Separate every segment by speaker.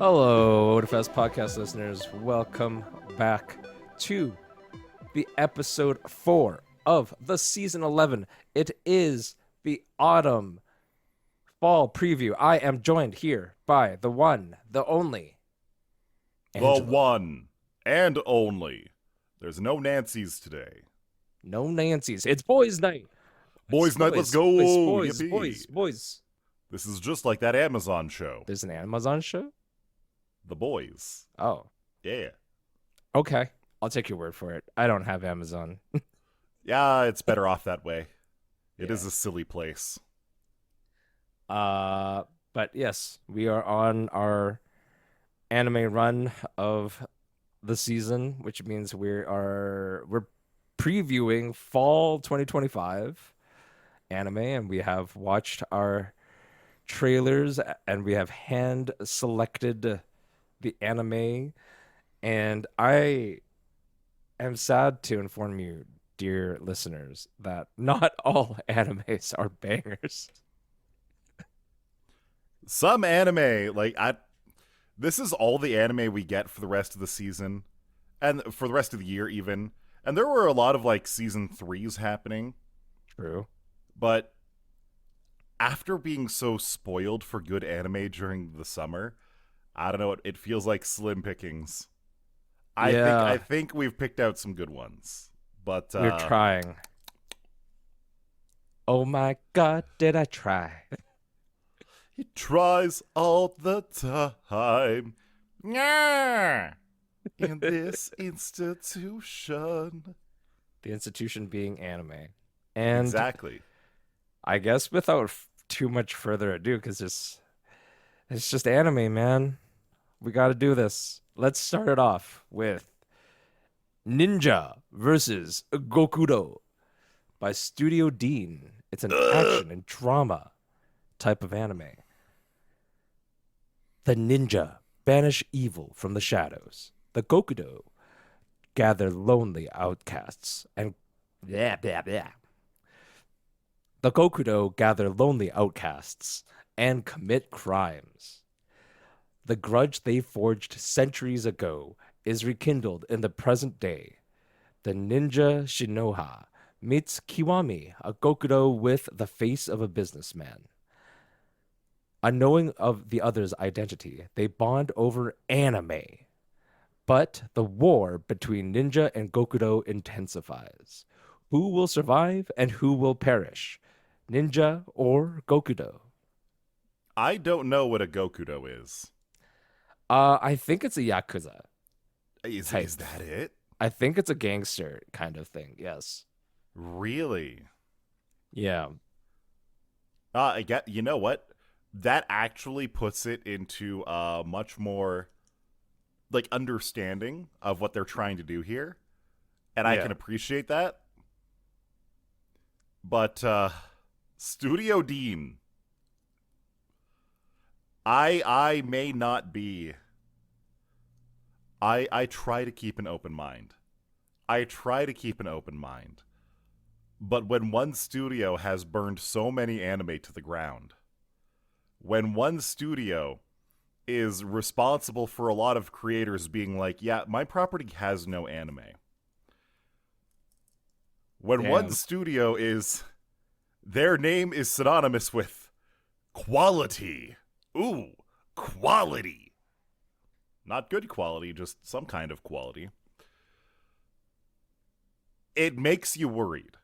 Speaker 1: Hello, Otafest podcast listeners. Welcome back to the episode 4 of the season 11. It is the autumn fall preview. I am joined here by the one, the only, Angelo.
Speaker 2: The one and only. There's no Nancy's today.
Speaker 1: No Nancy's. It's boys' night.
Speaker 2: Boys' night, let's go.
Speaker 1: Boys.
Speaker 2: Yippee. This is just like that Amazon show.
Speaker 1: There's an Amazon show?
Speaker 2: The Boys.
Speaker 1: Oh.
Speaker 2: Yeah.
Speaker 1: Okay. I'll take your word for it. I don't have Amazon.
Speaker 2: Yeah, it's better off that way. It
Speaker 1: Yeah.
Speaker 2: is a silly place.
Speaker 1: But yes, we are on our anime run of the season, which means we're previewing fall 2025 anime, and we have watched our trailers and we have hand selected the anime, and I am sad to inform you, dear listeners, that not all animes are bangers.
Speaker 2: Some anime, this is all the anime we get for the rest of the season, and for the rest of the year even. And there were a lot of season 3s happening.
Speaker 1: True.
Speaker 2: But after being so spoiled for good anime during the summer, I don't know, it feels like slim pickings. I think we've picked out some good ones. But
Speaker 1: We're trying. Oh my god, did I try?
Speaker 2: He tries all the time. Yeah. In this institution.
Speaker 1: The institution being anime. And
Speaker 2: exactly.
Speaker 1: I guess without too much further ado, because it's just anime, man. We got to do this. Let's start it off with Ninja versus Gokudo by Studio Dean. It's an action and drama type of anime. The ninja banish evil from the shadows. The Gokudo gather lonely outcasts and blah, blah, blah. The Gokudo gather lonely outcasts and commit crimes. The grudge they forged centuries ago is rekindled in the present day. The ninja Shinoha meets Kiwami, a Gokudo with the face of a businessman. Unknowing of the other's identity, they bond over anime. But the war between ninja and Gokudo intensifies. Who will survive and who will perish? Ninja or Gokudo?
Speaker 2: I don't know what a Gokudo is.
Speaker 1: I think it's a Yakuza.
Speaker 2: Is that it?
Speaker 1: I think it's a gangster kind of thing, yes.
Speaker 2: Really?
Speaker 1: Yeah.
Speaker 2: You know what? That actually puts it into much more understanding of what they're trying to do here. And I can appreciate that. But Studio Dean, I may not be. I try to keep an open mind. But when one studio has burned so many anime to the ground, when one studio is responsible for a lot of creators being like, yeah, my property has no anime. When one studio is, their name is synonymous with quality. Ooh, quality. Not good quality, just some kind of quality. It makes you worried.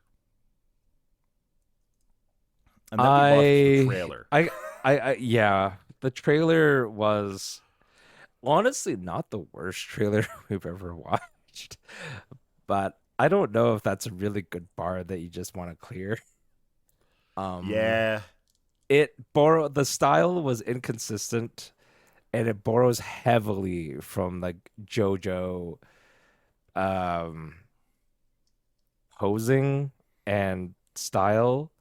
Speaker 2: And then we watched the trailer.
Speaker 1: Yeah, the trailer was honestly not the worst trailer we've ever watched. But I don't know if that's a really good bar that you just want to clear.
Speaker 2: Yeah.
Speaker 1: The style was inconsistent, and it borrows heavily from JoJo posing and style,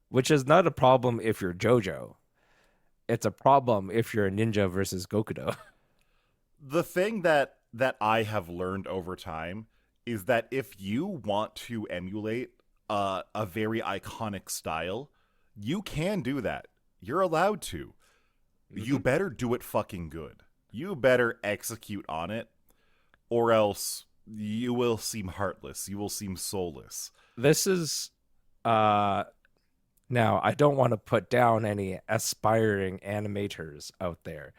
Speaker 1: which is not a problem if you're JoJo. It's a problem if you're a ninja versus Gokudo.
Speaker 2: The thing that I have learned over time is that if you want to emulate a very iconic style, you can do that. You're allowed to. You better do it fucking good. you better execute on it, or else you will seem heartless. You will seem soulless.
Speaker 1: This is uh now I don't want to put down any aspiring animators out there,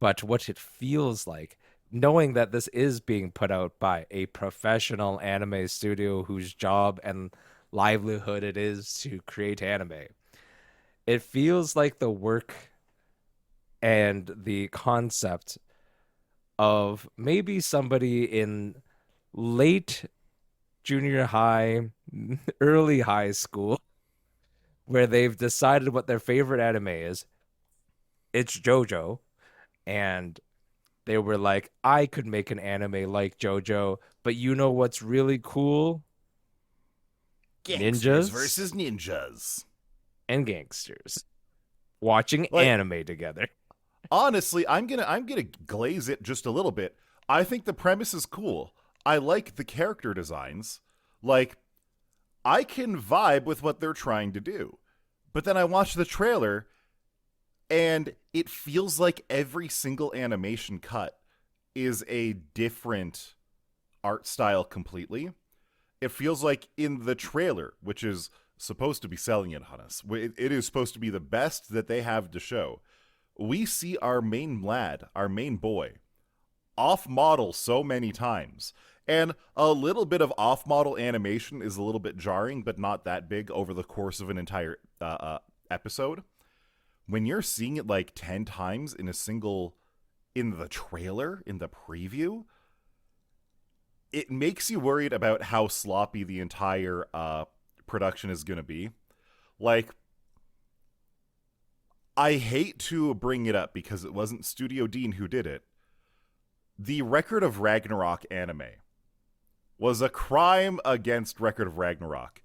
Speaker 1: but what it feels like knowing that this is being put out by a professional anime studio whose job and livelihood it is to create anime. It feels like the work and the concept of maybe somebody in late junior high, early high school, where they've decided what their favorite anime is. It's JoJo. And they were like, I could make an anime like JoJo, but you know what's really cool?
Speaker 2: Gangsters
Speaker 1: Ninjas
Speaker 2: versus ninjas.
Speaker 1: and gangsters watching
Speaker 2: Like,
Speaker 1: anime together.
Speaker 2: honestly, I'm gonna glaze it just a little bit. I think the premise is cool. I like the character designs. Like, I can vibe with what they're trying to do. But then I watch the trailer and it feels like every single animation cut is a different art style completely. It feels like in the trailer, which is supposed to be selling it on us, it is supposed to be the best that they have to show. We see our main lad, our main boy, off model so many times. And a little bit of off model animation is a little bit jarring, but not that big over the course of an entire episode. When you're seeing it like 10 times in the trailer, in the preview, it makes you worried about how sloppy the entire production is going to be. Like, I hate to bring it up because it wasn't Studio Dean who did it. The Record of Ragnarok anime was a crime against Record of Ragnarok.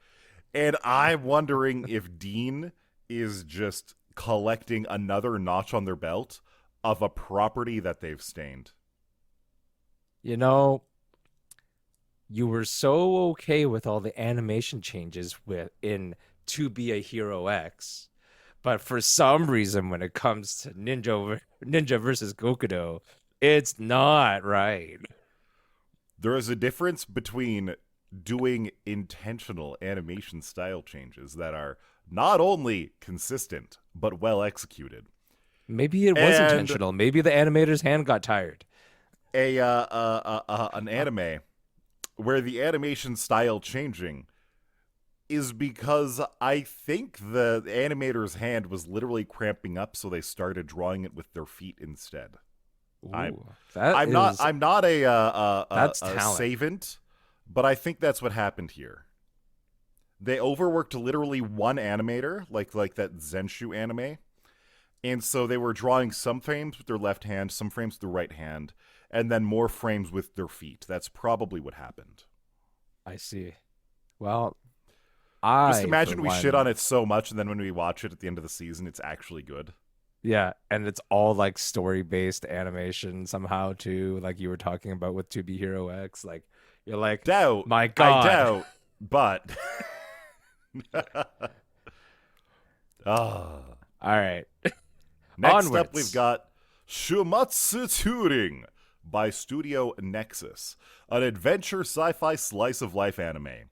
Speaker 2: And I'm wondering if Dean is just collecting another notch on their belt of a property that they've stained.
Speaker 1: You know, you were so okay with all the animation changes in To Be a Hero X, but for some reason, when it comes to Ninja versus Gokudo, it's not right.
Speaker 2: There is a difference between doing intentional animation style changes that are not only consistent but well executed.
Speaker 1: Maybe it was
Speaker 2: And
Speaker 1: intentional. Maybe the animator's hand got tired.
Speaker 2: an anime where the animation style changing is because I think the animator's hand was literally cramping up, so they started drawing it with their feet instead. I'm
Speaker 1: Ooh, that
Speaker 2: I'm not
Speaker 1: is
Speaker 2: I'm not
Speaker 1: that's
Speaker 2: a
Speaker 1: talent.
Speaker 2: savant, but I think that's what happened here. They overworked literally one animator, like that Zenshu anime, and so they were drawing some frames with their left hand, some frames with their right hand, and then more frames with their feet. That's probably what happened.
Speaker 1: I see. Well,
Speaker 2: Just
Speaker 1: I for
Speaker 2: imagine we shit on
Speaker 1: one,
Speaker 2: it so much, and then when we watch it at the end of the season, it's actually good.
Speaker 1: yeah, and it's all like story-based animation somehow too, like you were talking about with To Be Hero X. Like you're like,
Speaker 2: Doubt,
Speaker 1: my
Speaker 2: I
Speaker 1: God.
Speaker 2: doubt, but ah.
Speaker 1: All right.
Speaker 2: Next up, we've
Speaker 1: Onwards.
Speaker 2: got Shumatsu Turing by Studio Nexus, an adventure sci-fi slice of life anime.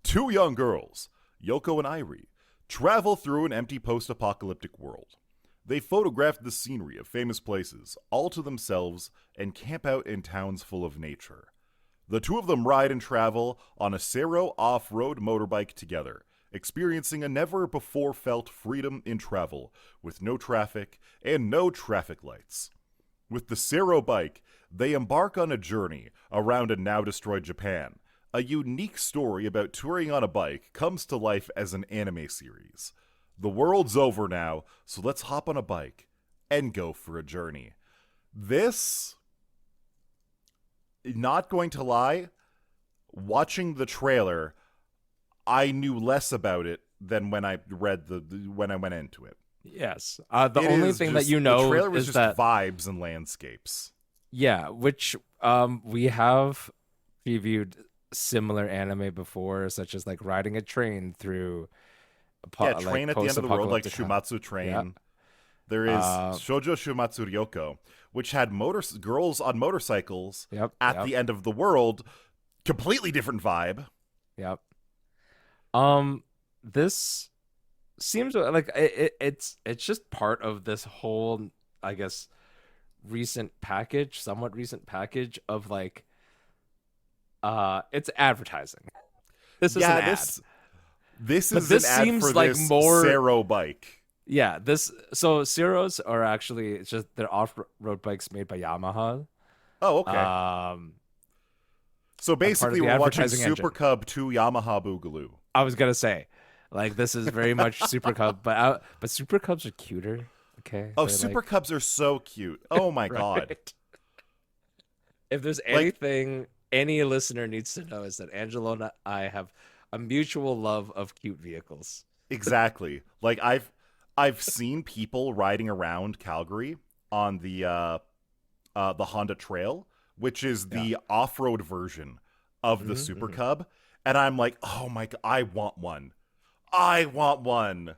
Speaker 2: Two young girls, Yoko and Irie, travel through an empty post-apocalyptic world. They photograph the scenery of famous places, all to themselves, and camp out in towns full of nature. The two of them ride and travel on a Sero off-road motorbike together, experiencing a never-before-felt freedom in travel, with no traffic and no traffic lights. With the Sero bike, they embark on a journey around a now-destroyed Japan. A unique story about touring on a bike comes to life as an anime series. The world's over now, so let's hop on a bike and go for a journey. This, not going to lie, watching the trailer, I knew less about it than when I read when I went into it.
Speaker 1: Yes. The
Speaker 2: It
Speaker 1: only
Speaker 2: is
Speaker 1: thing that
Speaker 2: just
Speaker 1: you
Speaker 2: the
Speaker 1: know
Speaker 2: trailer was
Speaker 1: is
Speaker 2: just
Speaker 1: that
Speaker 2: vibes and landscapes.
Speaker 1: yeah, which we have previewed similar anime before, such as like riding a train through
Speaker 2: Yeah,
Speaker 1: like
Speaker 2: Train at the End of the World, like
Speaker 1: post-apocalyptic.
Speaker 2: Shumatsu
Speaker 1: Yeah,
Speaker 2: Train. There is
Speaker 1: Uh,
Speaker 2: Shoujo Shumatsu Ryoko, which had girls on motorcycles
Speaker 1: yep,
Speaker 2: at
Speaker 1: yep,
Speaker 2: the end of the world. Completely different vibe.
Speaker 1: yep. This seems like it's just part of this whole, I guess, somewhat recent package of like, it's advertising. This is an
Speaker 2: Yeah,
Speaker 1: ad,
Speaker 2: this
Speaker 1: but
Speaker 2: is an
Speaker 1: this
Speaker 2: ad for
Speaker 1: seems like
Speaker 2: this
Speaker 1: more.
Speaker 2: Sero bike.
Speaker 1: Yeah, this so Ceros are actually, it's just they're off-road bikes made by Yamaha.
Speaker 2: Oh, okay.
Speaker 1: Um,
Speaker 2: So
Speaker 1: and part of
Speaker 2: basically,
Speaker 1: the
Speaker 2: we're watching
Speaker 1: advertising
Speaker 2: Super
Speaker 1: engine.
Speaker 2: Cub 2 Yamaha Boogaloo.
Speaker 1: I was gonna say, like, this is very much Super Cub, but Super Cubs are cuter. Okay,
Speaker 2: Oh,
Speaker 1: they're
Speaker 2: Super
Speaker 1: like
Speaker 2: Cubs are so cute. Oh my god.
Speaker 1: right. If there's
Speaker 2: Like,
Speaker 1: anything any listener needs to know is that Angelo and I have a mutual love of cute vehicles.
Speaker 2: exactly. Like I've seen people riding around Calgary on the Honda Trail, which is
Speaker 1: Yeah.
Speaker 2: the off-road version of the Super
Speaker 1: Hmm.
Speaker 2: Cub, and I'm like, "Oh my god, I want one. I want one.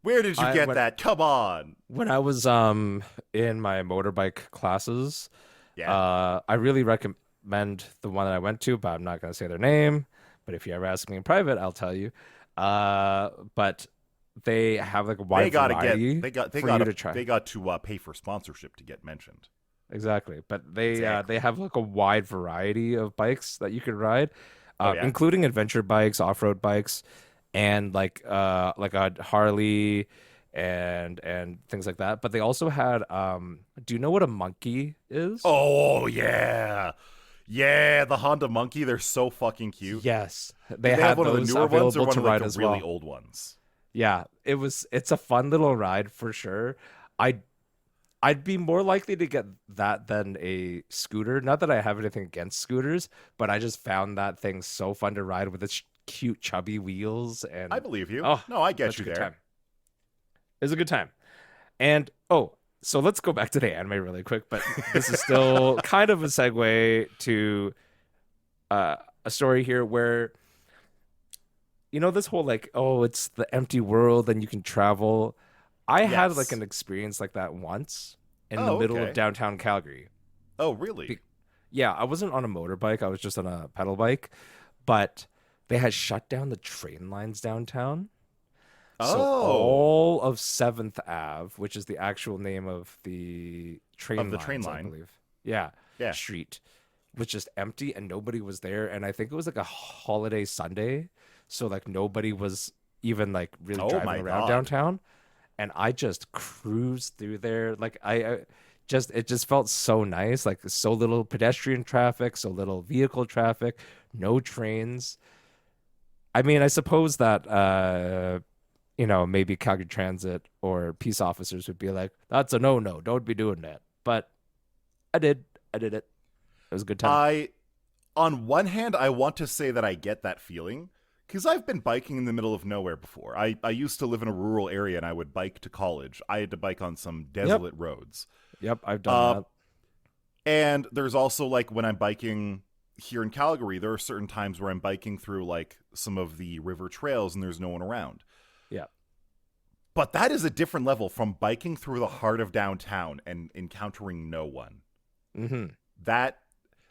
Speaker 2: Where did you
Speaker 1: I
Speaker 2: get that? Come on."
Speaker 1: when I was in my motorbike classes,
Speaker 2: Yeah.
Speaker 1: I really recommend the one that I went to, but I'm not gonna say their name. But if you ever ask me in private, I'll tell you. But they have like a
Speaker 2: They
Speaker 1: wide
Speaker 2: got to get
Speaker 1: variety for you to try.
Speaker 2: they got to pay for sponsorship to get mentioned.
Speaker 1: Exactly. But
Speaker 2: Exactly.
Speaker 1: they have like a wide variety of bikes that you could ride,
Speaker 2: Oh yeah.
Speaker 1: including adventure bikes, off-road bikes, and like a Harley and things like that. But they also had do you know what a monkey is?
Speaker 2: Oh yeah. Yeah, the Honda Monkey, they're so fucking cute.
Speaker 1: Yes. They
Speaker 2: Did they have
Speaker 1: had
Speaker 2: one of the
Speaker 1: those
Speaker 2: newer ones or
Speaker 1: available
Speaker 2: one
Speaker 1: to
Speaker 2: of like
Speaker 1: ride
Speaker 2: the
Speaker 1: as
Speaker 2: really
Speaker 1: well.
Speaker 2: old ones?
Speaker 1: Yeah, it's a fun little ride for sure. I I'd be more likely to get that than a scooter. Not that I have anything against scooters, but I just found that thing so fun to ride with its cute, chubby wheels.
Speaker 2: I
Speaker 1: And
Speaker 2: believe you.
Speaker 1: oh,
Speaker 2: No, I get
Speaker 1: such a
Speaker 2: you
Speaker 1: good
Speaker 2: there.
Speaker 1: time. It was a good time. And oh, so let's go back to the anime really quick, but this is still kind of a segue to uh, a story here where, this whole like, oh, it's the empty world and you can travel. I had like
Speaker 2: Yes.
Speaker 1: an experience like that once in the
Speaker 2: Oh,
Speaker 1: middle of
Speaker 2: okay.
Speaker 1: downtown Calgary.
Speaker 2: Oh, really?
Speaker 1: Be- yeah, I wasn't on a motorbike. I was just on a pedal bike, but they had shut down the train lines downtown. So
Speaker 2: Oh,
Speaker 1: all of 7th Ave, which is the actual name of the
Speaker 2: of
Speaker 1: train
Speaker 2: the train
Speaker 1: lines, I
Speaker 2: line.
Speaker 1: believe. Yeah,
Speaker 2: Yeah.
Speaker 1: street was just empty and nobody was there. And I think it was like a holiday Sunday. So like nobody was even like really
Speaker 2: Oh
Speaker 1: driving
Speaker 2: my
Speaker 1: around
Speaker 2: god.
Speaker 1: downtown. And I just cruised through there. Like it just felt so nice. Like so little pedestrian traffic, so little vehicle traffic, no trains. I mean, I suppose that maybe Calgary Transit or peace officers would be like, that's a no. Don't be doing that. But I did. I did it. It was a good time.
Speaker 2: I on one hand, I want to say that I get that feeling because I've been biking in the middle of nowhere before. I used to live in a rural area and I would bike to college. I had to bike on some
Speaker 1: Yep.
Speaker 2: desolate roads.
Speaker 1: Yep. I've done
Speaker 2: Uh,
Speaker 1: that.
Speaker 2: and there's also like when I'm biking here in Calgary, there are certain times where I'm biking through like some of the river trails and there's no one around.
Speaker 1: Yeah.
Speaker 2: But that is a different level from biking through the heart of downtown and encountering no one.
Speaker 1: Hmm.
Speaker 2: That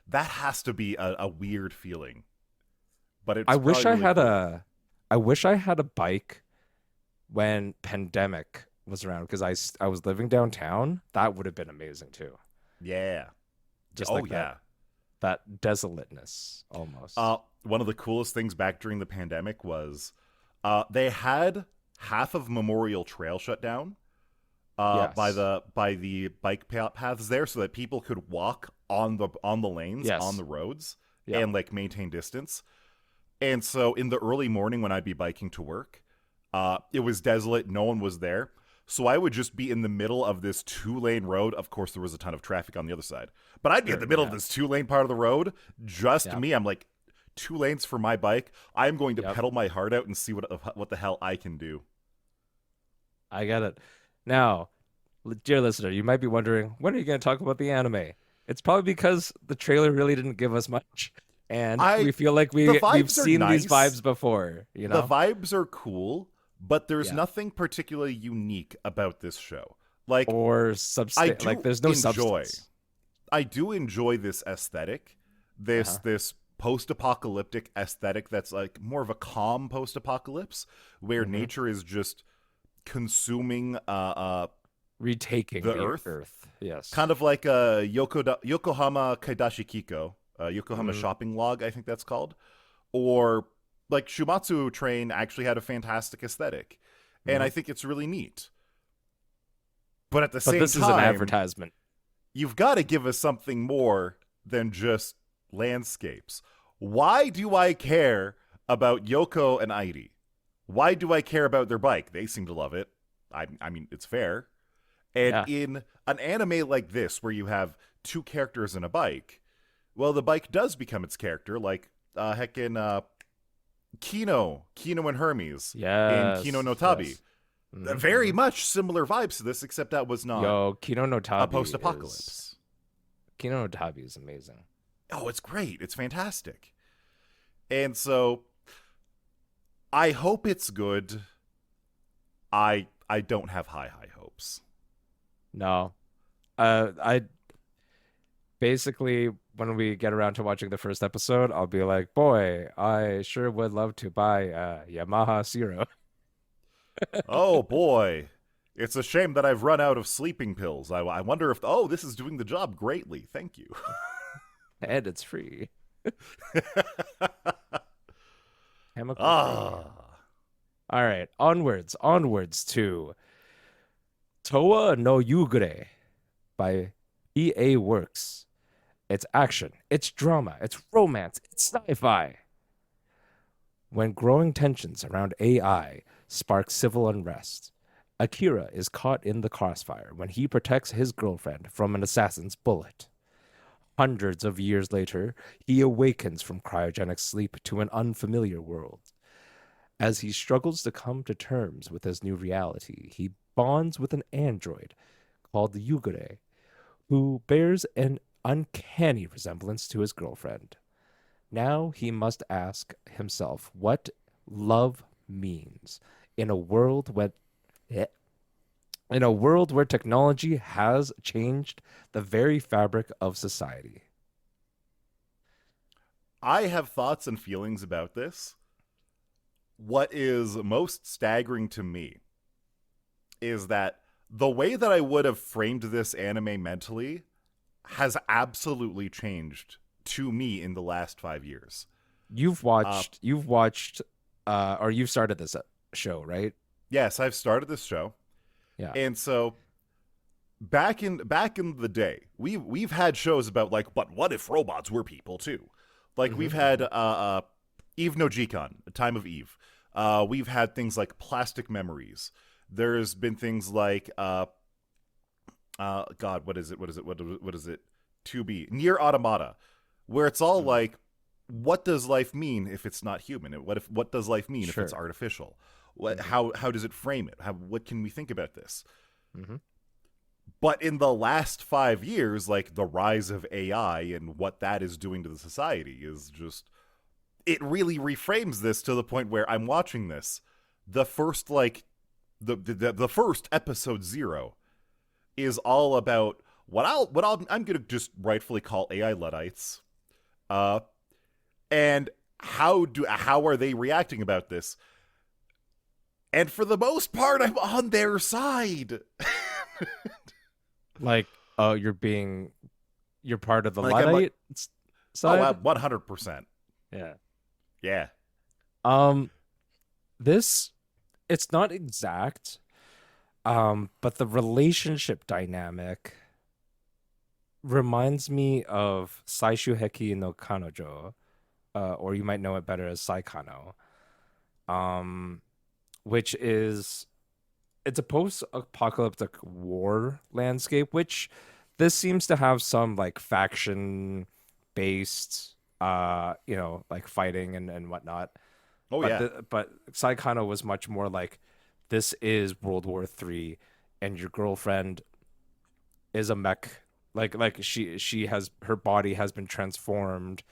Speaker 2: that has to be a weird feeling. But
Speaker 1: I
Speaker 2: it's
Speaker 1: wish
Speaker 2: probably
Speaker 1: I
Speaker 2: really
Speaker 1: had
Speaker 2: cool.
Speaker 1: I wish I had a bike when pandemic was around because I was living downtown. That would have been amazing too.
Speaker 2: Yeah.
Speaker 1: Just
Speaker 2: Oh
Speaker 1: like
Speaker 2: yeah.
Speaker 1: that desolateness almost.
Speaker 2: One of the coolest things back during the pandemic was they had half of Memorial Trail shut down
Speaker 1: Yes.
Speaker 2: by the bike paths there, so that people could walk on the lanes on
Speaker 1: Yes.
Speaker 2: the roads
Speaker 1: Yep.
Speaker 2: and like maintain distance. And so in the early morning when I'd be biking to work, it was desolate, no one was there. So I would just be in the middle of this 2-lane road. Of course, there was a ton of traffic on the other side, but I'd be in
Speaker 1: Sure.
Speaker 2: the middle of
Speaker 1: Yeah.
Speaker 2: this 2-lane part of the road, just
Speaker 1: Yep.
Speaker 2: me. I'm like, 2 lanes for my bike. I'm going to
Speaker 1: Yep.
Speaker 2: pedal my heart out and see what the hell I can do.
Speaker 1: I get it. Now, dear listener, you might be wondering, when are you going to talk about the anime? It's probably because the trailer really didn't give us much, and
Speaker 2: I
Speaker 1: we feel like
Speaker 2: The
Speaker 1: we've
Speaker 2: vibes are
Speaker 1: seen these
Speaker 2: nice.
Speaker 1: vibes before,
Speaker 2: The vibes are cool, but there's
Speaker 1: Yeah.
Speaker 2: nothing particularly unique about this show. Like
Speaker 1: or
Speaker 2: I
Speaker 1: like
Speaker 2: do
Speaker 1: there's no
Speaker 2: enjoy
Speaker 1: substance.
Speaker 2: I do enjoy this aesthetic, this
Speaker 1: Uh-huh.
Speaker 2: this post-apocalyptic aesthetic that's like more of a calm post-apocalypse where
Speaker 1: Hmm.
Speaker 2: nature is just consuming
Speaker 1: Retaking
Speaker 2: the
Speaker 1: the
Speaker 2: earth,
Speaker 1: earth. Yes.
Speaker 2: kind of like a Yokohama Kaidashi Kiko, Yokohama
Speaker 1: Mm-hmm.
Speaker 2: shopping log, I think that's called, or like Shumatsu Train actually had a fantastic aesthetic, and
Speaker 1: Mm-hmm.
Speaker 2: I think it's really neat. But at the
Speaker 1: But
Speaker 2: same
Speaker 1: this is an
Speaker 2: time,
Speaker 1: advertisement.
Speaker 2: you've got to give us something more than just landscapes. Why do I care about Yoko and Airi? Why do I care about their bike? They seem to love it. I mean, it's fair. And
Speaker 1: Yeah.
Speaker 2: in an anime like this, where you have two characters and a bike, well, the bike does become its character, like heckin' Kino and Hermes in Kino no
Speaker 1: Yes.
Speaker 2: Tabi.
Speaker 1: Yes. Mm-hmm.
Speaker 2: Very
Speaker 1: Mm-hmm.
Speaker 2: much similar vibes to this, except that was not
Speaker 1: Yo,
Speaker 2: a post-apocalypse.
Speaker 1: Kino no Tabi is amazing.
Speaker 2: Oh, it's great. It's fantastic. And so I hope it's good. I don't have high hopes.
Speaker 1: No. I basically when we get around to watching the first episode, I'll be like, boy, I sure would love to buy a Yamaha Zero.
Speaker 2: Oh boy. It's a shame that I've run out of sleeping pills. I wonder if this is doing the job greatly. Thank you.
Speaker 1: And it's free. Chemical free.
Speaker 2: Ah.
Speaker 1: All right, onwards to Toa no Yugure by EA Works. It's action, it's drama, it's romance, it's sci-fi. When growing tensions around AI spark civil unrest, Akira is caught in the crossfire when he protects his girlfriend from an assassin's bullet. Hundreds of years later, he awakens from cryogenic sleep to an unfamiliar world. As he struggles to come to terms with his new reality, he bonds with an android called Yugure, who bears an uncanny resemblance to his girlfriend. Now he must ask himself what love means in a world where eh, in a world where technology has changed the very fabric of society.
Speaker 2: I have thoughts and feelings about this. What is most staggering to me is that the way that I would have framed this anime mentally has absolutely changed to me in the last 5 years. Uh,
Speaker 1: You've watched or you've started this show, right?
Speaker 2: yes, I've started this show,
Speaker 1: Yeah.
Speaker 2: and so back in the day, we've had shows about like, but what if robots were people too? Like we've had
Speaker 1: Hmm.
Speaker 2: Eve no Jikon, Time of Eve. We've had things like Plastic Memories. There's been things like God, what is it? What is it? To be Near Automata, where it's all
Speaker 1: Hmm.
Speaker 2: like, what does life mean if it's not human? What does life mean if it's
Speaker 1: Sure.
Speaker 2: artificial? What
Speaker 1: Hmm.
Speaker 2: how does it frame it? What can we think about this?
Speaker 1: Hmm.
Speaker 2: But in the last 5 years, like the rise of AI and what that is doing to the society is just, it really reframes this to the point where I'm watching this. The first like the first episode zero is all about I'm gonna just rightfully call AI Luddites. Uh and how are they reacting about this? And for the most part, I'm on their side.
Speaker 1: Like, oh, you're part of the
Speaker 2: Like I'm like,
Speaker 1: Luddite side?
Speaker 2: 100%.
Speaker 1: Yeah.
Speaker 2: Yeah.
Speaker 1: Um, this it's not exact, but the relationship dynamic reminds me of Saishu Heki no Kanojo, or you might know it better as Saikano, um, which is it's a post-apocalyptic war landscape, which this seems to have some like faction based like fighting and whatnot.
Speaker 2: Oh
Speaker 1: But
Speaker 2: yeah.
Speaker 1: but Saikano was much more like this is World War III and your girlfriend is a mech, like she has her body has been transformed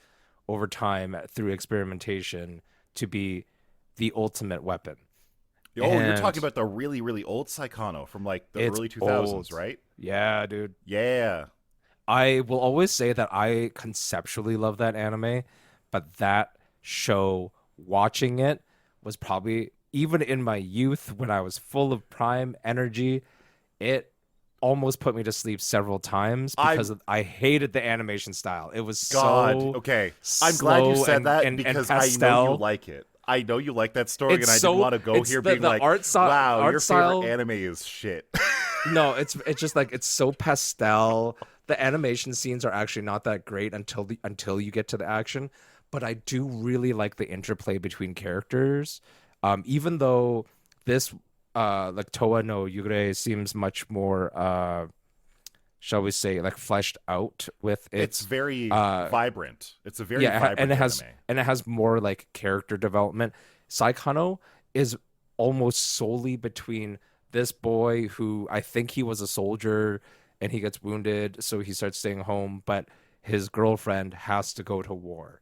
Speaker 1: over time through experimentation to be the ultimate weapon.
Speaker 2: Oh, you're talking
Speaker 1: And
Speaker 2: about the really, really old Saikano from like the
Speaker 1: it's
Speaker 2: early 2000s,
Speaker 1: old.
Speaker 2: right?
Speaker 1: Yeah, dude.
Speaker 2: Yeah.
Speaker 1: I will always say that I conceptually love that anime, but that show, watching it, was probably, even in my youth when I was full of prime energy, it almost put me to sleep several times because
Speaker 2: I'm
Speaker 1: I hated the animation style. It was
Speaker 2: God.
Speaker 1: so
Speaker 2: Okay. I'm glad you
Speaker 1: slow
Speaker 2: said
Speaker 1: and
Speaker 2: that
Speaker 1: and
Speaker 2: because I know you
Speaker 1: pastel.
Speaker 2: like it. I know you like that story,
Speaker 1: It's
Speaker 2: and I didn't
Speaker 1: so
Speaker 2: want to go
Speaker 1: it's
Speaker 2: here being
Speaker 1: the
Speaker 2: like, wow,
Speaker 1: art
Speaker 2: your favorite
Speaker 1: style.
Speaker 2: anime is shit.
Speaker 1: No, it's just like it's so pastel. The animation scenes are actually not that great until you get to the action, but I do really like the interplay between characters. Even though this like Toa no Yugure seems much more shall we say like fleshed out with
Speaker 2: It's
Speaker 1: its
Speaker 2: very
Speaker 1: uh
Speaker 2: vibrant. It's a very
Speaker 1: yeah, and
Speaker 2: vibrant anime.
Speaker 1: it has more like character development. Saikano is almost solely between this boy who I think he was a soldier and he gets wounded, so he starts staying home, but his girlfriend has to go to war.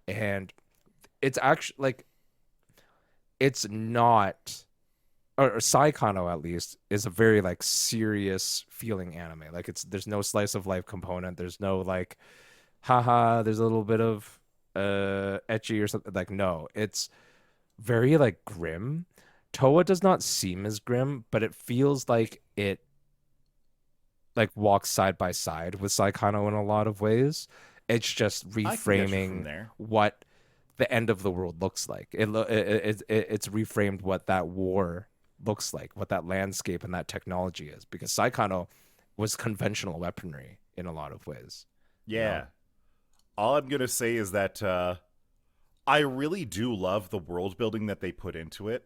Speaker 1: And it's actually like it's not or Saikano at least is a very like serious feeling anime. Like it's there's no slice of life component. There's no like haha, there's a little bit of etchy or something. Like no, it's very like grim. Toa does not seem as grim, but it feels like it like walks side by side with Saikano in a lot of ways. It's just
Speaker 2: I can get you from
Speaker 1: reframing
Speaker 2: there.
Speaker 1: what the end of the world looks like. It's reframed what that war looks like, what that landscape and that technology is, because Saikano was conventional weaponry in a lot of ways, you know?
Speaker 2: Yeah. All I'm gonna say is that I really do love the world building that they put into it.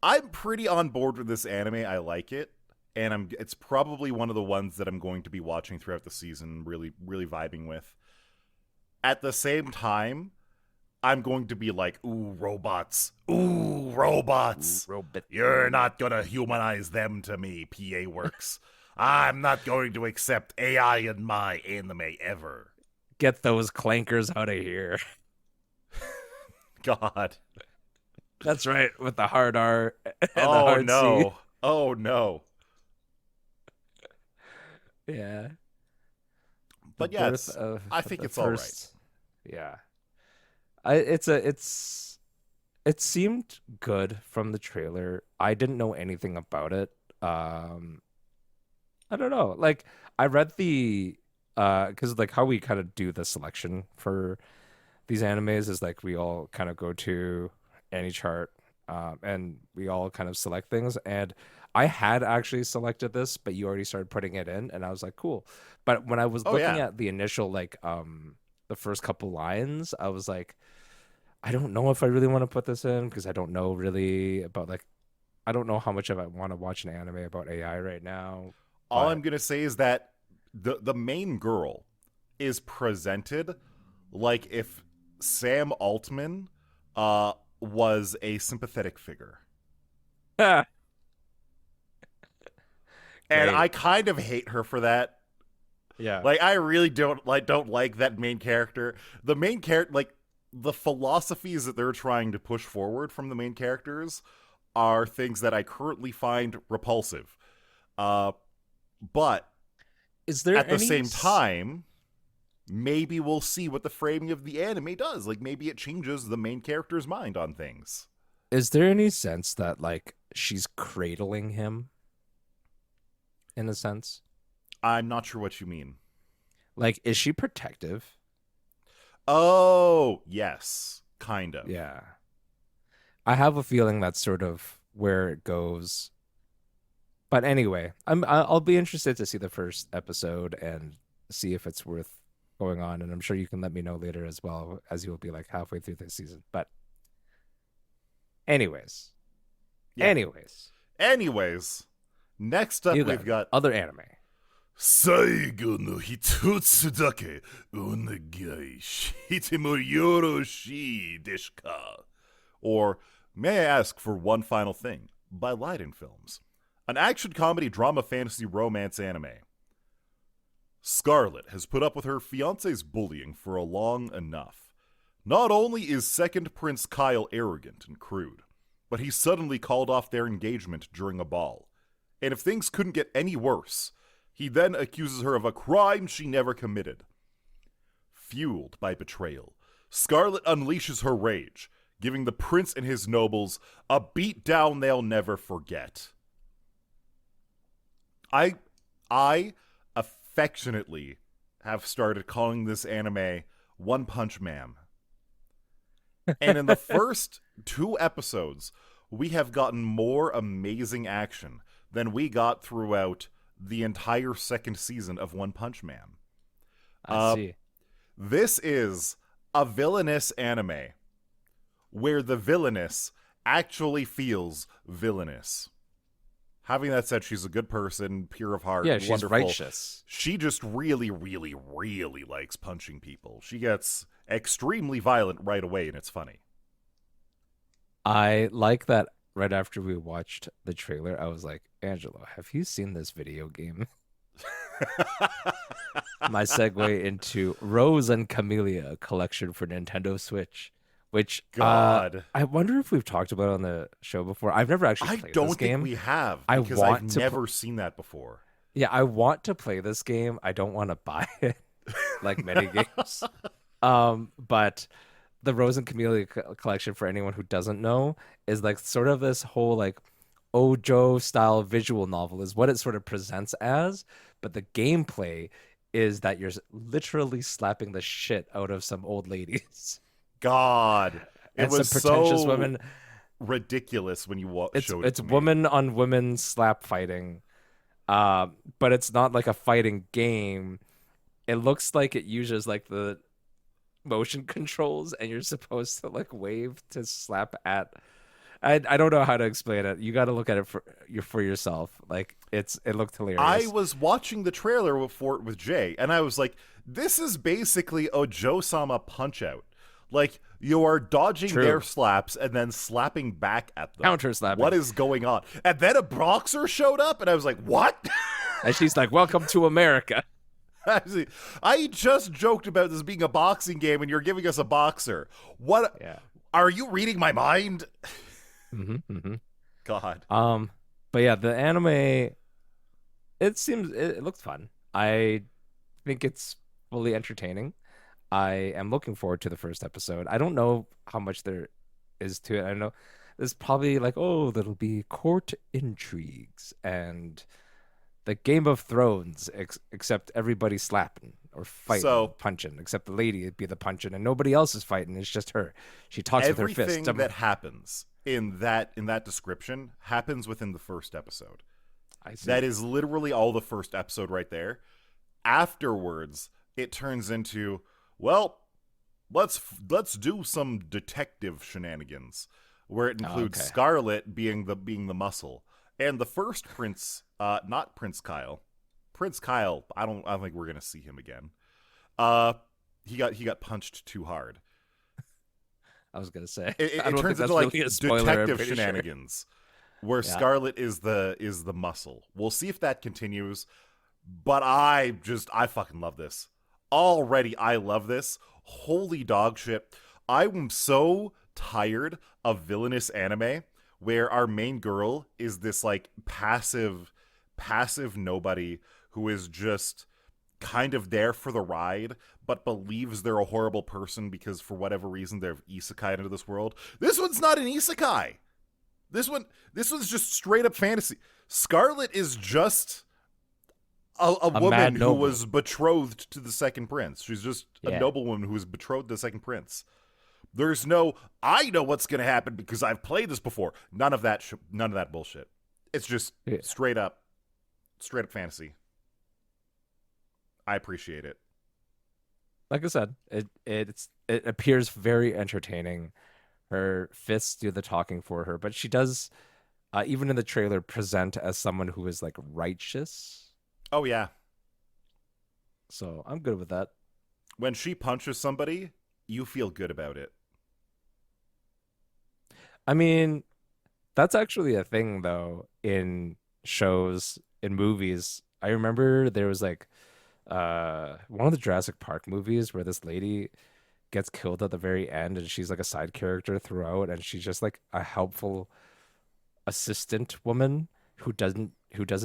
Speaker 2: I'm pretty on board with this anime. I like it. And it's probably one of the ones that I'm going to be watching throughout the season, really, really vibing with. At the same time, I'm going to be like, ooh, robots. Ooh,
Speaker 1: Ooh,
Speaker 2: robots.
Speaker 1: Robot.
Speaker 2: You're not gonna humanize them to me, PA Works. I'm not going to accept AI in my anime ever.
Speaker 1: Get those clankers out of here.
Speaker 2: God.
Speaker 1: That's right, with the hard R and the
Speaker 2: Oh
Speaker 1: hard C.
Speaker 2: no. Oh no.
Speaker 1: Yeah. The
Speaker 2: But yeah,
Speaker 1: birth of
Speaker 2: I think
Speaker 1: the
Speaker 2: it's all right.
Speaker 1: first. Yeah. It seemed good from the trailer. I didn't know anything about it. Um, I don't know. Like I read the because like how we kind of do the selection for these animes is like we all kind of go to any chart and we all kind of select things. And I had actually selected this, but you already started putting it in, and I was like, cool. But when I was
Speaker 2: Oh
Speaker 1: looking
Speaker 2: yeah.
Speaker 1: at the initial like the first couple lines, I was like, I don't know if I really want to put this in because I don't know really about like I don't know how much of I want to watch an anime about AI right now.
Speaker 2: All I'm
Speaker 1: But
Speaker 2: gonna say is that the main girl is presented like if Sam Altman was a sympathetic figure. And
Speaker 1: great.
Speaker 2: I kind of hate her for that.
Speaker 1: Yeah.
Speaker 2: Like I really don't like that main character. The main character, like the philosophies that they're trying to push forward from the main characters are things that I currently find repulsive. Uh but
Speaker 1: Is there
Speaker 2: at the
Speaker 1: any
Speaker 2: same time, maybe we'll see what the framing of the anime does. Like maybe it changes the main character's mind on things.
Speaker 1: is there any sense that like she's cradling him in a sense?
Speaker 2: I'm not sure what you mean.
Speaker 1: Like is she protective?
Speaker 2: Oh, yes, kind of.
Speaker 1: Yeah. I have a feeling that's sort of where it goes. But anyway, I'll be interested to see the first episode and see if it's worth going on, and I'm sure you can let me know later as well as you'll be like halfway through this season. But anyways,
Speaker 2: Yeah.
Speaker 1: anyways,
Speaker 2: Anyways, next up
Speaker 1: you
Speaker 2: we've
Speaker 1: got
Speaker 2: got
Speaker 1: other anime.
Speaker 2: 最後の一つだけお願いしてもよろしいですか? Or May I Ask for One Final Thing by Leiden Films, an action comedy drama fantasy romance anime. Scarlett has put up with her fiance's bullying for long enough. Not only is second Prince Kyle arrogant and crude, but he suddenly called off their engagement during a ball. And if things couldn't get any worse, he then accuses her of a crime she never committed. Fueled by betrayal, Scarlet unleashes her rage, giving the prince and his nobles a beatdown they'll never forget. I affectionately have started calling this anime One Punch Man. And in the first 2 episodes, we have gotten more amazing action than we got throughout the entire second season of One Punch Man.
Speaker 1: I see.
Speaker 2: This is a villainous anime where the villainous actually feels villainous. Having that said, she's a good person, pure of heart,
Speaker 1: Yeah, she's
Speaker 2: wonderful.
Speaker 1: righteous.
Speaker 2: She just really, really, really likes punching people. She gets extremely violent right away, and it's funny.
Speaker 1: I like that right after we watched the trailer, I was like, Angelo, have you seen this video game? My segue into Rose and Camellia collection for Nintendo Switch, which
Speaker 2: God.
Speaker 1: I wonder if we've talked about it on the show before. I've never actually
Speaker 2: I
Speaker 1: played
Speaker 2: don't
Speaker 1: this
Speaker 2: think
Speaker 1: game.
Speaker 2: we have,
Speaker 1: I
Speaker 2: because
Speaker 1: want
Speaker 2: I've
Speaker 1: to
Speaker 2: never seen that before.
Speaker 1: Yeah, I want to play this game. I don't want to buy it like many games. But the Rose and Camellia collection, for anyone who doesn't know, is like sort of this whole like Ojo style visual novel is what it sort of presents as, but the gameplay is that you're literally slapping the shit out of some old ladies
Speaker 2: God. It
Speaker 1: and some
Speaker 2: was
Speaker 1: pretentious
Speaker 2: so
Speaker 1: women.
Speaker 2: ridiculous when you showed it
Speaker 1: It's
Speaker 2: to me.
Speaker 1: woman on woman slap fighting, but it's not like a fighting game. It looks like it uses like the motion controls, and you're supposed to like wave to slap at. I don't know how to explain it. You got to look at it for yourself. Like it looked
Speaker 2: I
Speaker 1: hilarious.
Speaker 2: was watching the trailer for it with Jay, and I was like, this is basically a Joe-sama Punch-Out. Like, you are dodging
Speaker 1: True.
Speaker 2: their slaps and then slapping back at them.
Speaker 1: Counter slapping.
Speaker 2: What is going on? And then a boxer showed up, and I was like, what?
Speaker 1: And she's like, "Welcome to America."
Speaker 2: I just joked about this being a boxing game, and you're giving us a boxer. What?
Speaker 1: Yeah.
Speaker 2: Are you reading my mind?
Speaker 1: Mm-hmm.
Speaker 2: God.
Speaker 1: But yeah, the anime. It looks fun. I think it's fully entertaining. I am looking forward to the first episode. I don't know how much there is to it. I know there's probably like, oh, there'll be court intrigues and the Game of Thrones, except everybody's slapping or fighting,
Speaker 2: So
Speaker 1: punching, except the lady would be the punching, and nobody else is fighting. It's just her. She talks with her
Speaker 2: everything
Speaker 1: fist.
Speaker 2: that happens in that description happens within the first episode.
Speaker 1: I see.
Speaker 2: That is literally all the first episode right there. Afterwards, it turns into, well, let's do some detective shenanigans, where it includes
Speaker 1: Okay.
Speaker 2: Scarlet being the muscle, and the first prince, not Prince Kyle. Prince Kyle, I don't think we're gonna see him again. He got punched too hard.
Speaker 1: I was gonna say.
Speaker 2: It
Speaker 1: I don't think
Speaker 2: turns
Speaker 1: that's
Speaker 2: into like
Speaker 1: really a spoiler. I'm
Speaker 2: detective
Speaker 1: pretty sure.
Speaker 2: shenanigans, where
Speaker 1: Yeah.
Speaker 2: Scarlet is the muscle. We'll see if that continues, but I fucking love this. Already, I love this. Holy dog shit! I'm so tired of villainous anime where our main girl is this like passive nobody who is just kind of there for the ride, but believes they're a horrible person because for whatever reason they're isekai into this world. This one's not an isekai. This one's just straight up fantasy. Scarlet is just a woman
Speaker 1: mad
Speaker 2: who
Speaker 1: noble.
Speaker 2: was betrothed to the second prince. She's just a
Speaker 1: Yeah.
Speaker 2: noblewoman who was betrothed to the second prince. There's no, I know what's going to happen because I've played this before. None of that bullshit. It's just
Speaker 1: Yeah.
Speaker 2: straight up fantasy. I appreciate it.
Speaker 1: Like I said, it appears very entertaining. Her fists do the talking for her, but she does, even in the trailer, present as someone who is like righteous.
Speaker 2: Oh yeah.
Speaker 1: So I'm good with that.
Speaker 2: When she punches somebody, you feel good about it.
Speaker 1: I mean, that's actually a thing though in shows, in movies. I remember there was like one of the Jurassic Park movies where this lady gets killed at the very end, and she's like a side character throughout, and she's just like a helpful assistant woman who doesn't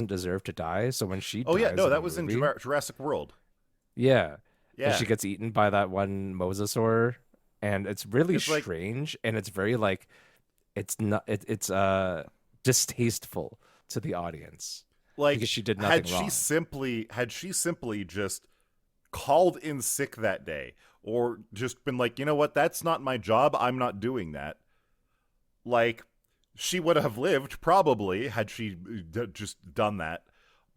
Speaker 1: deserve to die. So when she
Speaker 2: Oh yeah,
Speaker 1: dies
Speaker 2: no,
Speaker 1: in the
Speaker 2: that was in
Speaker 1: movie,
Speaker 2: Jurassic World.
Speaker 1: yeah, and
Speaker 2: Yeah,
Speaker 1: she gets eaten by that one mosasaur, and it's really
Speaker 2: it's like
Speaker 1: strange, and it's very like it's distasteful to the audience because she did nothing wrong.
Speaker 2: had she simply just called in sick that day, or just been like, you know what, that's not my job, I'm not doing that. Like, she would have lived probably had she just done that.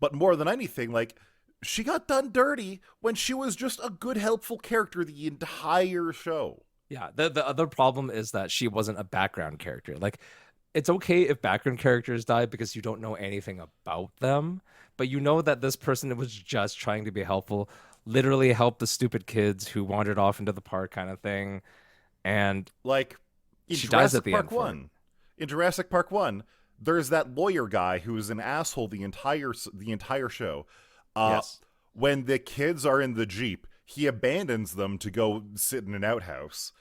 Speaker 2: But more than anything, like, she got done dirty when she was just a good, helpful character the entire show.
Speaker 1: Yeah, the other problem is that she wasn't a background character. Like, it's okay if background characters die because you don't know anything about them, but you know that this person was just trying to be helpful, literally help the stupid kids who wandered off into the park kind of thing, and
Speaker 2: Like, in
Speaker 1: she dies at
Speaker 2: Jurassic
Speaker 1: the end
Speaker 2: Park
Speaker 1: for it.
Speaker 2: 1, in Jurassic Park 1, there's that lawyer guy who's an asshole the entire show. Uh,
Speaker 1: Yes.
Speaker 2: when the kids are in the Jeep, he abandons them to go sit in an outhouse.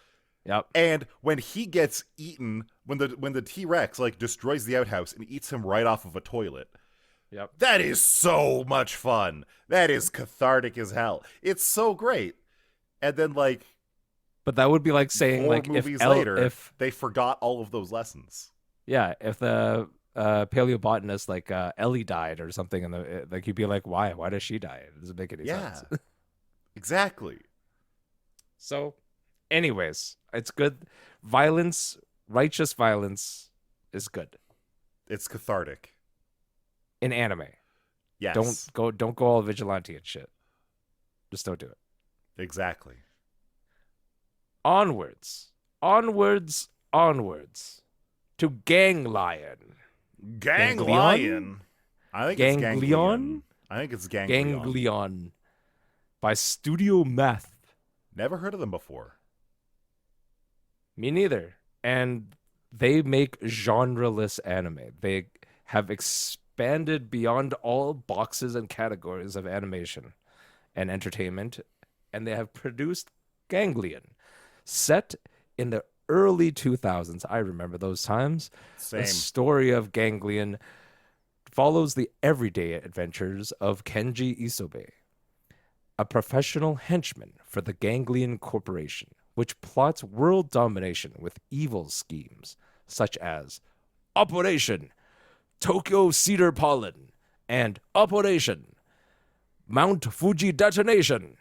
Speaker 1: Yep.
Speaker 2: And when he gets eaten, when the T-Rex like destroys the outhouse and eats him right off of a toilet,
Speaker 1: Yep.
Speaker 2: that is so much fun. That is cathartic as hell. It's so great. And then like
Speaker 1: But that would be like saying
Speaker 2: four
Speaker 1: like if
Speaker 2: movies
Speaker 1: El
Speaker 2: later,
Speaker 1: if
Speaker 2: they forgot all of those lessons.
Speaker 1: yeah, if the paleobotanist like Ellie died or something and the like you'd be like, why? Why does she die? It doesn't make any
Speaker 2: Yeah,
Speaker 1: sense.
Speaker 2: exactly.
Speaker 1: So, anyways, it's good. Violence, righteous violence is good
Speaker 2: It's cathartic.
Speaker 1: in anime.
Speaker 2: Yes,
Speaker 1: Don't go all vigilante and shit. Just don't do it.
Speaker 2: exactly.
Speaker 1: Onwards. Onwards, onwards to Ganglion.
Speaker 2: Gang
Speaker 1: Ganglion?
Speaker 2: Lion. I think it's
Speaker 1: Ganglion?
Speaker 2: Ganglion. I think it's Ganglion.
Speaker 1: Ganglion by Studio Math.
Speaker 2: Never heard of them before.
Speaker 1: Me neither. And they make genreless anime. They have expanded beyond all boxes and categories of animation and entertainment, and they have produced Ganglion, set in the early 2000s. I remember those times. The
Speaker 2: Same.
Speaker 1: story of Ganglion follows the everyday adventures of Kenji Isobe, a professional henchman for the Ganglion Corporation, which plots world domination with evil schemes such as Operation Tokyo Cedar Pollen and Operation Mount Fuji Detonation.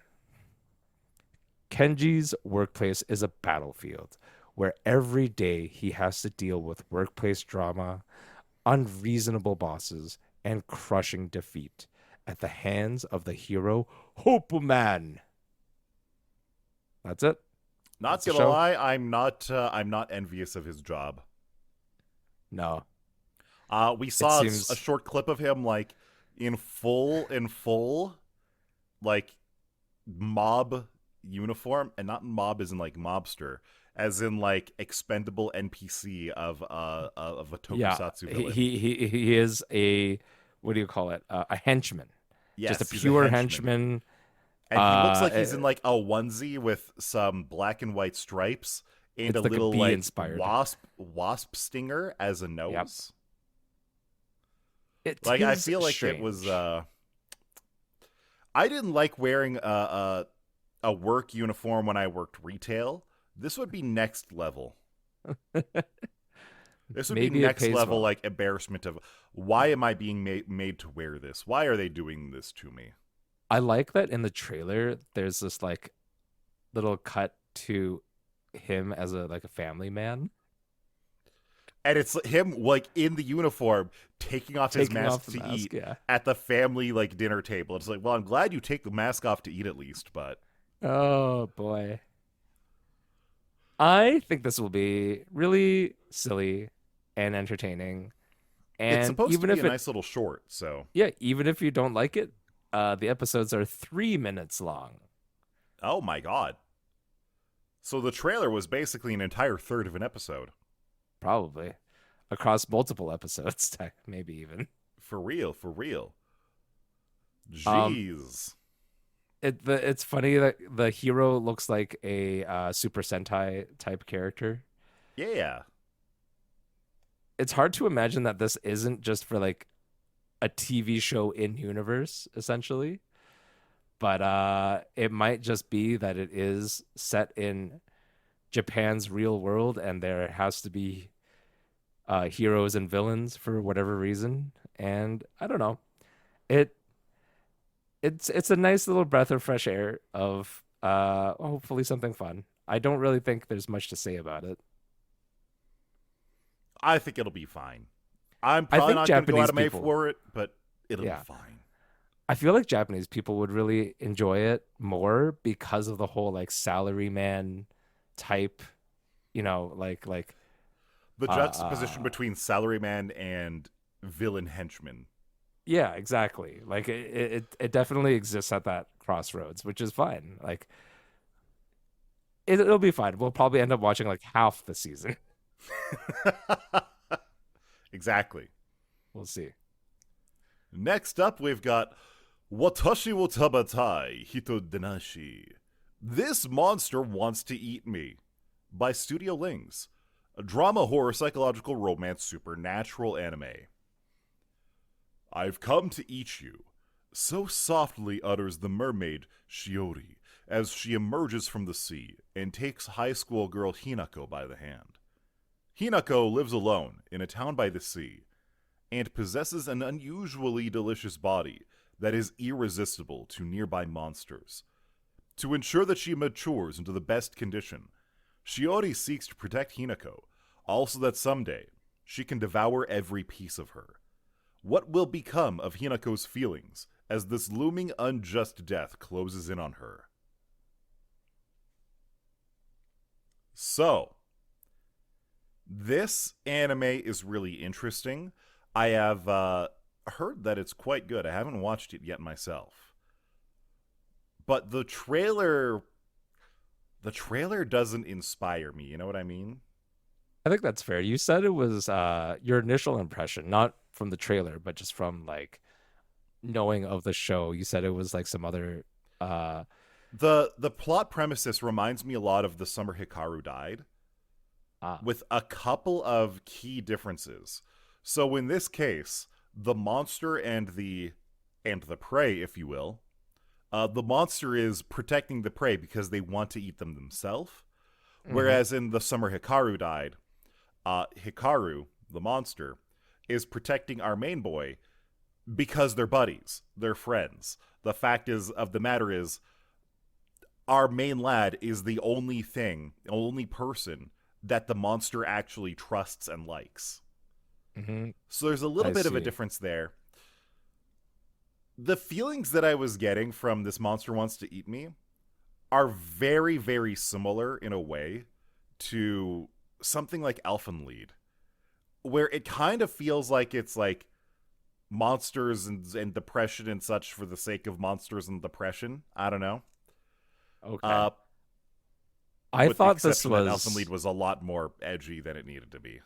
Speaker 1: Kenji's workplace is a battlefield where every day he has to deal with workplace drama, unreasonable bosses, and crushing defeat at the hands of the hero Hope Man. That's it.
Speaker 2: Not
Speaker 1: That's the
Speaker 2: gonna
Speaker 1: show.
Speaker 2: lie, I'm not envious of his job.
Speaker 1: No,
Speaker 2: We
Speaker 1: it
Speaker 2: saw
Speaker 1: seems
Speaker 2: a short clip of him like in full, like mob uniform, and not mob as in like mobster, as in like expendable NPC of a
Speaker 1: yeah.
Speaker 2: tokusatsu
Speaker 1: He
Speaker 2: villain.
Speaker 1: he is a, what do you call it? A henchman, just a
Speaker 2: Yes, he's a
Speaker 1: pure
Speaker 2: henchman.
Speaker 1: henchman.
Speaker 2: And he looks like he's
Speaker 1: Uh,
Speaker 2: in like a onesie with some black and white stripes and a
Speaker 1: it's like a
Speaker 2: little
Speaker 1: bee
Speaker 2: like
Speaker 1: inspired.
Speaker 2: wasp stinger as a nose.
Speaker 1: Yep. It
Speaker 2: Like I
Speaker 1: is
Speaker 2: feel like it
Speaker 1: strange.
Speaker 2: was I didn't like wearing a work uniform when I worked retail. This would be next level. This would be
Speaker 1: Maybe it
Speaker 2: next
Speaker 1: pays
Speaker 2: level
Speaker 1: well.
Speaker 2: like embarrassment of why am I being made to wear this? Why are they doing this to me?
Speaker 1: I like that in the trailer. There's this like little cut to him as a like a family man
Speaker 2: And it's him like in the uniform taking off his
Speaker 1: taking off
Speaker 2: mask
Speaker 1: the
Speaker 2: to
Speaker 1: mask.
Speaker 2: eat
Speaker 1: Yeah.
Speaker 2: at the family like dinner table. It's like, well, I'm glad you take the mask off to eat at least, but
Speaker 1: Oh boy. I think this will be really silly and entertaining.
Speaker 2: it's
Speaker 1: And
Speaker 2: supposed to
Speaker 1: even
Speaker 2: be
Speaker 1: if
Speaker 2: a
Speaker 1: it,
Speaker 2: nice little short, so
Speaker 1: yeah, even if you don't like it, the episodes are 3 minutes long.
Speaker 2: oh my god. So the trailer was basically an entire third of an episode.
Speaker 1: Probably across multiple episodes, maybe even.
Speaker 2: For real, for real.
Speaker 1: Um,
Speaker 2: Jeez.
Speaker 1: it's funny that the hero looks like a Super Sentai type character.
Speaker 2: Yeah.
Speaker 1: It's hard to imagine that this isn't just for like a TV show in universe, essentially. But it might just be that it is set in Japan's real world, and there has to be heroes and villains for whatever reason. And I don't know. It it's a nice little breath of fresh air of hopefully something fun. I don't really think there's much to say about it.
Speaker 2: I think it'll be fine. I'm
Speaker 1: I
Speaker 2: probably
Speaker 1: think
Speaker 2: not going to go out
Speaker 1: Japanese
Speaker 2: of my
Speaker 1: people,
Speaker 2: for it, but it'll be
Speaker 1: yeah,
Speaker 2: fine.
Speaker 1: I feel like Japanese people would really enjoy it more because of the whole like salaryman type, like
Speaker 2: The juxtaposition
Speaker 1: uh
Speaker 2: between salaryman and villain henchman.
Speaker 1: yeah, exactly. Like it definitely exists at that crossroads, which is fine. Like it'll be fine. We'll probably end up watching like half the season.
Speaker 2: Exactly.
Speaker 1: We'll see.
Speaker 2: Next up, we've got Watashi wo tabatai hito denashi. This monster wants to eat me by Studio Lings, a drama, horror, psychological, romance, supernatural anime. I've come to eat you. So softly utters the mermaid Shiori as she emerges from the sea and takes high school girl Hinako by the hand. Hinako lives alone in a town by the sea and possesses an unusually delicious body that is irresistible to nearby monsters. To ensure that she matures into the best condition, Shiori seeks to protect Hinako, also that someday she can devour every piece of her. What will become of Hinako's feelings as this looming unjust death closes in on her? So, this anime is really interesting. I have heard that it's quite good. I haven't watched it yet myself. But the trailer doesn't inspire me, you know what I mean?
Speaker 1: I think that's fair. You said it was your initial impression, not from the trailer, but just from like knowing of the show. You said it was like some other uh
Speaker 2: The plot premises reminds me a lot of The Summer Hikaru Died,
Speaker 1: ah
Speaker 2: with a couple of key differences. So in this case, the monster and the prey, if you will, the monster is protecting the prey because they want to eat them themselves.
Speaker 1: hmm
Speaker 2: Whereas in The Summer Hikaru Died, Hikaru, the monster, is protecting our main boy because they're buddies, they're friends. The fact is of the matter is our main lad is the only person that the monster actually trusts and likes.
Speaker 1: hmm
Speaker 2: So there's a little
Speaker 1: I
Speaker 2: bit of a
Speaker 1: see.
Speaker 2: difference there. The feelings that I was getting from This Monster Wants to Eat Me are very, very similar in a way to something like Elfenlied, where it kind of feels like it's like monsters and depression and such for the sake of monsters and depression. I don't know.
Speaker 1: Okay.
Speaker 2: Uh,
Speaker 1: I
Speaker 2: with the
Speaker 1: thought this
Speaker 2: exception that
Speaker 1: was
Speaker 2: Elfenlied was a lot more edgy than it needed to be.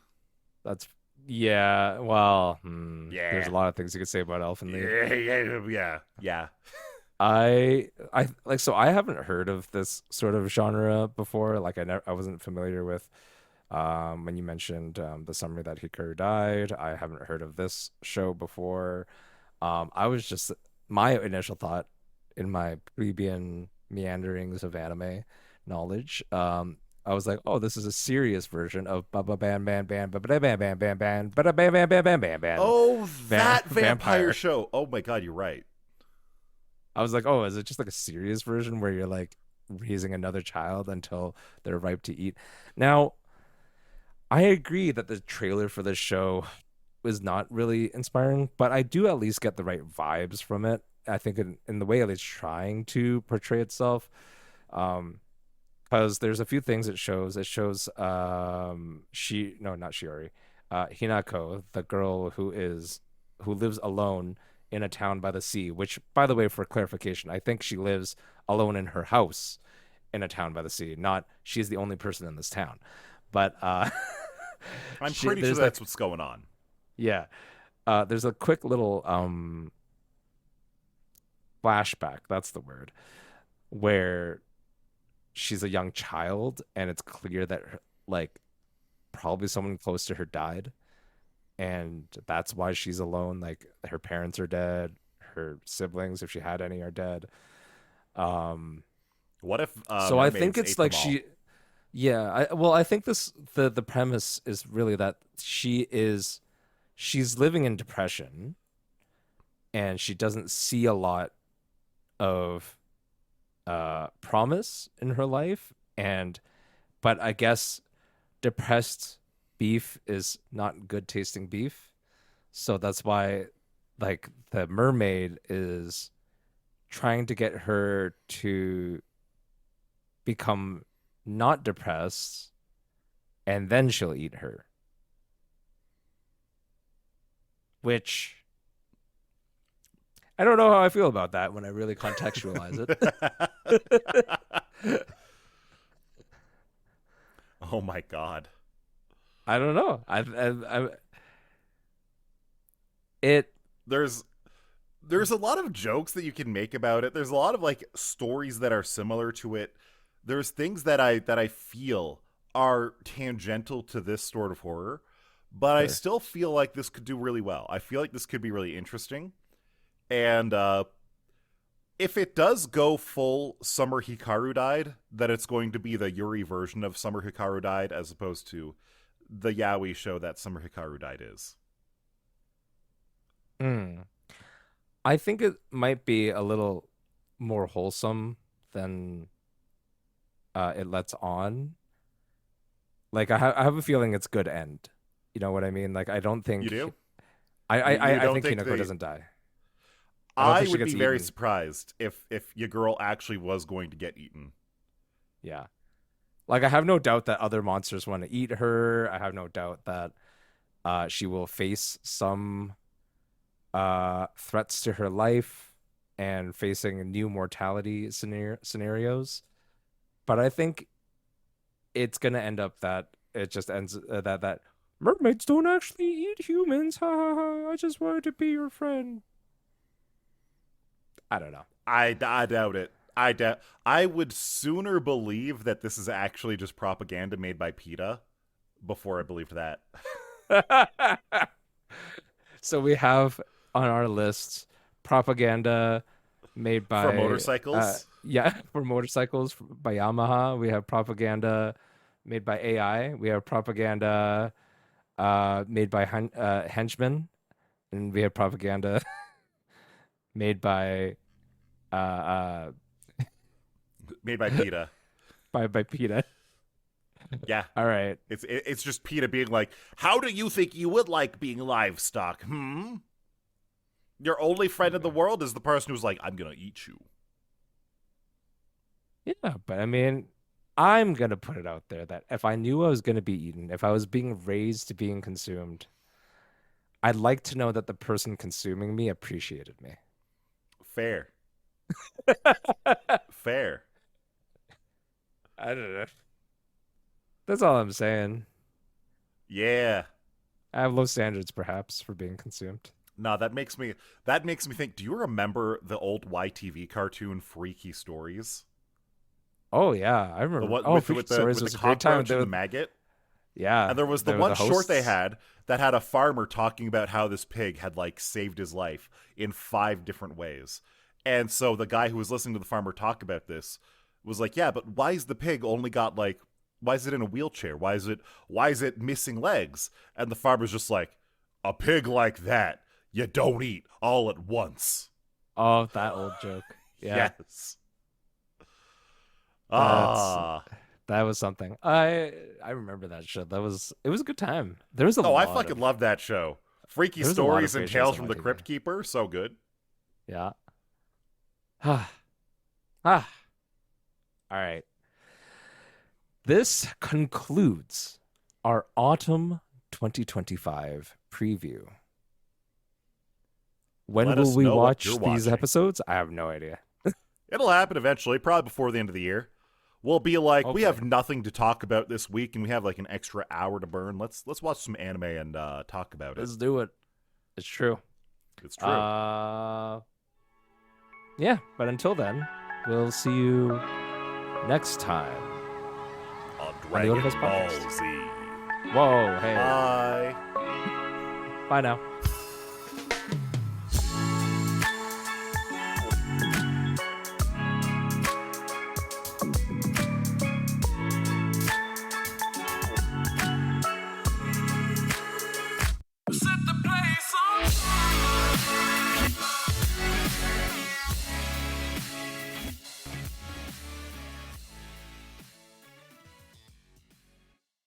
Speaker 1: that's yeah, well, there's
Speaker 2: Yeah.
Speaker 1: a lot of things you could say about Elfen Lied.
Speaker 2: Yeah.
Speaker 1: I like so I haven't heard of this sort of genre before. Like I wasn't familiar with when you mentioned the summer that Hikaru died. I haven't heard of this show before. I was just my initial thought in my plebeian meanderings of anime knowledge. I was like, oh, this is a serious version of ba ba ban ban ban ba ba ban ban ban ban ba ban ban ban ban ban ban
Speaker 2: Oh,
Speaker 1: ban
Speaker 2: that vampire
Speaker 1: vampire.
Speaker 2: show. Oh my god, you're right.
Speaker 1: I was like, oh, is it just like a serious version where you're like raising another child until they're ripe to eat? Now, I agree that the trailer for this show was not really inspiring, but I do at least get the right vibes from it. I think in the way it's trying to portray itself. Um, because there's a few things it shows. It shows she no, not Shiori, Hinako, the girl who lives alone in a town by the sea, which by the way, for clarification, I think she lives alone in her house in a town by the sea, not she's the only person in this town. But
Speaker 2: I'm pretty sure
Speaker 1: there's
Speaker 2: that's
Speaker 1: like
Speaker 2: what's going on.
Speaker 1: yeah. There's a quick little flashback, that's the word, where she's a young child and it's clear that like probably someone close to her died, and that's why she's alone. Like her parents are dead, her siblings, if she had any, are dead. Um,
Speaker 2: What if
Speaker 1: so I think
Speaker 2: mermaids
Speaker 1: it's
Speaker 2: ate them
Speaker 1: like
Speaker 2: all?
Speaker 1: I think the premise is really that she's living in depression and she doesn't see a lot of promise in her life, and but I guess depressed beef is not good tasting beef. So that's why like the mermaid is trying to get her to become not depressed, and then she'll eat her, which I don't know how I feel about that when I really contextualize it.
Speaker 2: Oh my god.
Speaker 1: I don't know. It
Speaker 2: There's there's a lot of jokes that you can make about it. There's a lot of like stories that are similar to it. There's things that I feel are tangential to this sort of horror, but I
Speaker 1: sure.
Speaker 2: still feel like this could do really well. I feel like this could be really interesting. And if it does go full Summer Hikaru Died, then it's going to be the Yuri version of Summer Hikaru Died as opposed to the yaoi show that Summer Hikaru Died is.
Speaker 1: Hmm. I think it might be a little more wholesome than it lets on. Like I have a feeling it's good end. You know what I mean? Like I don't
Speaker 2: You
Speaker 1: think
Speaker 2: do? You
Speaker 1: I
Speaker 2: don't
Speaker 1: think
Speaker 2: think
Speaker 1: Hinako
Speaker 2: the
Speaker 1: doesn't die. I don't
Speaker 2: I
Speaker 1: think she
Speaker 2: would
Speaker 1: gets
Speaker 2: be very
Speaker 1: eaten.
Speaker 2: surprised if your girl actually was going to get eaten.
Speaker 1: Yeah. Like I have no doubt that other monsters want to eat her. I have no doubt that she will face some threats to her life and facing new mortality scenarios. But I think it's gonna end up that it just ends that mermaids don't actually eat humans. Ha ha ha! I just wanted to be your friend. I don't know.
Speaker 2: I doubt it. I would sooner believe that this is actually just propaganda made by PETA before I believed that.
Speaker 1: So we have on our list propaganda made
Speaker 2: For
Speaker 1: by
Speaker 2: motorcycles,
Speaker 1: for motorcycles by Yamaha. We have propaganda made by AI. We have propaganda made by henchmen, and we have propaganda made uh, uh
Speaker 2: made by PETA.
Speaker 1: by PETA.
Speaker 2: Yeah,
Speaker 1: All right.
Speaker 2: it's just PETA being like, "How do you think you would like being livestock? Hmm? Your only friend in the world is the person who's like, I'm gonna eat you."
Speaker 1: Yeah, but I mean, I'm gonna put it out there that if I knew I was gonna be eaten, if I was being raised to being consumed, I'd like to know that the person consuming me appreciated me.
Speaker 2: Fair, fair.
Speaker 1: I don't know. That's all I'm saying.
Speaker 2: Yeah.
Speaker 1: I have low standards, perhaps, for being consumed.
Speaker 2: No, that makes me think. Do you remember the old YTV cartoon Freaky Stories?
Speaker 1: Oh yeah, I
Speaker 2: The
Speaker 1: remember.
Speaker 2: what
Speaker 1: Oh,
Speaker 2: with the
Speaker 1: Freaky
Speaker 2: with the
Speaker 1: Stories
Speaker 2: with the
Speaker 1: was a great time.
Speaker 2: cockroach and the maggot?
Speaker 1: Yeah,
Speaker 2: And there was the
Speaker 1: they were
Speaker 2: one
Speaker 1: the
Speaker 2: short they
Speaker 1: hosts.
Speaker 2: had that had a farmer talking about how this pig had like saved his life in 5 different ways. And so the guy who was listening to the farmer talk about this was like, "Yeah, but why is the pig only got like why is it in a wheelchair? Why is it missing legs?" And the farmer's just like, "A pig like that, you don't eat all at once."
Speaker 1: Oh, that old joke. Yeah,
Speaker 2: Yes.
Speaker 1: that's
Speaker 2: Ah.
Speaker 1: that was something. I remember that show. It was a good time.
Speaker 2: Oh, I fucking love that show. Freaky
Speaker 1: There was a lot of
Speaker 2: Stories and
Speaker 1: great shows
Speaker 2: Tales
Speaker 1: on
Speaker 2: from
Speaker 1: my
Speaker 2: the
Speaker 1: TV.
Speaker 2: Crypt Keeper, so good.
Speaker 1: Yeah. Ah, ah. All right. This concludes our autumn 2025 preview. When
Speaker 2: Let
Speaker 1: will
Speaker 2: us
Speaker 1: we
Speaker 2: know what you're
Speaker 1: watch these
Speaker 2: watching.
Speaker 1: episodes? I have no idea.
Speaker 2: It'll happen eventually, probably before the end of the year. We'll be like, we
Speaker 1: Hopefully.
Speaker 2: have nothing to talk about this week, and we have like an extra hour to burn. Let's watch some anime and talk about it.
Speaker 1: Let's do it. It's true.
Speaker 2: It's true.
Speaker 1: Uh yeah, but until then, we'll see you next time
Speaker 2: On
Speaker 1: on the
Speaker 2: Dragon
Speaker 1: Otafest
Speaker 2: Ball
Speaker 1: podcast.
Speaker 2: Z.
Speaker 1: Whoa, hey.
Speaker 2: Bye.
Speaker 1: Bye now.